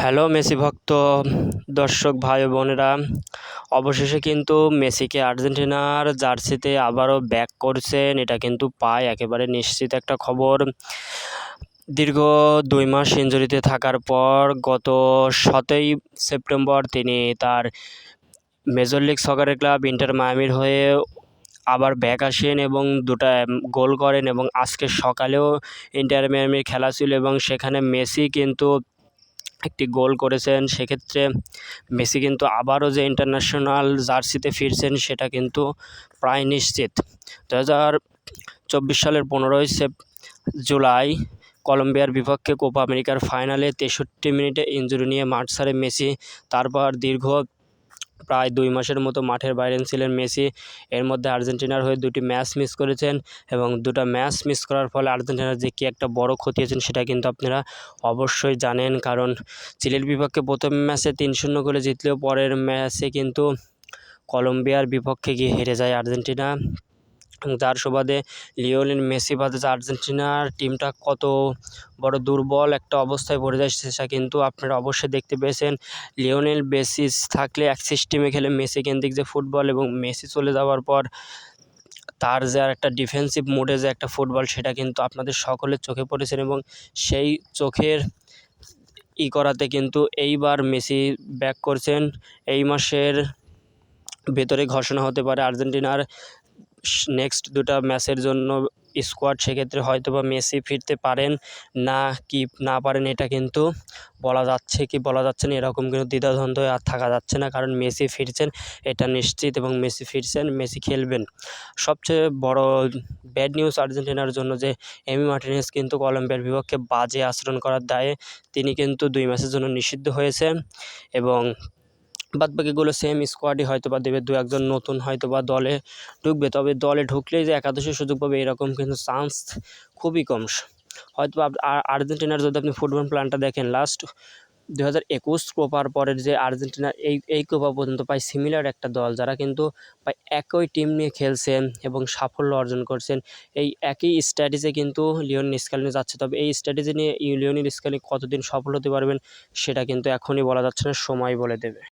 Hello Messi ভক্ত দর্শক ভাই বোনেরা, অবশেষে কিন্তু মেসিকে আর্জেন্টিনার জার্সিতে আবারও ব্যাক করছেন, এটা কিন্তু পায় একেবারে নিশ্চিত একটা খবর। দীর্ঘ 2 মাস ইনজুরিতে থাকার পর গত 7ই সেপ্টেম্বর তিনি তার মেজর লিগ সকারের ক্লাব ইন্টার মায়ামির হয়ে আবার ব্যাক আসেন এবং 2টা গোল করেন, এবং আজকে সকালেও ইন্টার মায়ামির খেলা ছিল এবং সেখানে মেসি কিন্তু একটি গোল করেছেন। সেক্ষেত্রে মেসি কিন্তু আবারও যে ইন্টারন্যাশনাল জার্সিতে ফিরছেন সেটা কিন্তু প্রায় নিশ্চিত। 2024 সালের 15ই জুলাই কলম্বিয়ার বিপক্ষে কোপা আমেরিকার ফাইনালে 63 মিনিটে ইনজুরি নিয়ে মাঠ ছাড়ে মেসি। তারপর দীর্ঘ প্রায় 2 মাসের মতো মাঠের বাইরে ছিলেন মেসি। এর মধ্যে আর্জেন্টিনার হয়ে 2টি ম্যাচ মিস করেছেন, এবং 2টা ম্যাচ মিস করার ফলে আর্জেন্টিনার যে কী একটা বড় ক্ষতি হয়েছেন সেটা কিন্তু আপনারা অবশ্যই জানেন। কারণ চিলির বিপক্ষে প্রথম ম্যাচে 3-0 করে জিতলেও পরের ম্যাচে কিন্তু কলম্বিয়ার বিপক্ষে গিয়ে হেরে যায় আর্জেন্টিনা। যার সুবাদে লিওনেল মেসি বাদে যে আর্জেন্টিনার টিমটা কত বড় দুর্বল একটা অবস্থায় পড়ে যায় সেটা কিন্তু আপনারা অবশ্যই দেখতে পেয়েছেন। লিওনেল মেসি থাকলে এক সিস্টেমে খেলে মেসি কেন্দ্রিক যে ফুটবল, এবং মেসি চলে যাওয়ার পর তার যে আর একটা ডিফেন্সিভ মোডে যে একটা ফুটবল সেটা কিন্তু আপনাদের সকলের চোখে পড়েছেন, এবং সেই চোখের করাতে কিন্তু এইবার মেসি ব্যাক করছেন। এই মাসের ভেতরে ঘোষণা হতে পারে আর্জেন্টিনার নেক্সট 2টা ম্যাচের জন্য স্কোয়াড। সেক্ষেত্রে হয়তোবা মেসি ফিরতে পারেন না কি না পারেন এটা কিন্তু বলা যাচ্ছে কি বলা যাচ্ছে না, এরকম কিন্তু দ্বিধাদ্বন্দ্ব আর থাকা যাচ্ছে না, কারণ মেসি ফিরছেন এটা নিশ্চিত, এবং মেসি ফিরছেন, মেসি খেলবেন। সবচেয়ে বড় ব্যাড নিউজ আর্জেন্টিনার জন্য যে এমি মার্টিনেজ কিন্তু কলম্বিয়ার বিপক্ষে বাজে আচরণ করার দায়ে তিনি কিন্তু 2 ম্যাচের জন্য নিষিদ্ধ হয়েছে, এবং বাদবাকিগুলো সেম স্কোয়াডই হয়তোবা দেবে। 2-1 নতুন হয়তোবা দলে ঢুকবে, তবে দলে ঢুকলেই যে একাদশে সুযোগ পাবে এরকম কিন্তু চান্স খুবই কম। হয়তোবা আর্জেন্টিনার যদি আপনি ফুটবল প্ল্যানটা দেখেন, লাস্ট 2021 কোপার পরের যে আর্জেন্টিনা এই কোপা পর্যন্ত প্রায় সিমিলার একটা দল, যারা কিন্তু প্রায় একই টিম নিয়ে খেলছেন এবং সাফল্য অর্জন করছেন। এই একই স্ট্র্যাটেজি কিন্তু লিওনেল স্কেলানি যাচ্ছে, তবে এই স্ট্র্যাটেজি নিয়ে লিওনেল স্কেলানি কতদিন সফল হতে পারবেন সেটা কিন্তু এখনই বলা যাচ্ছে না, সময় বলে দেবে।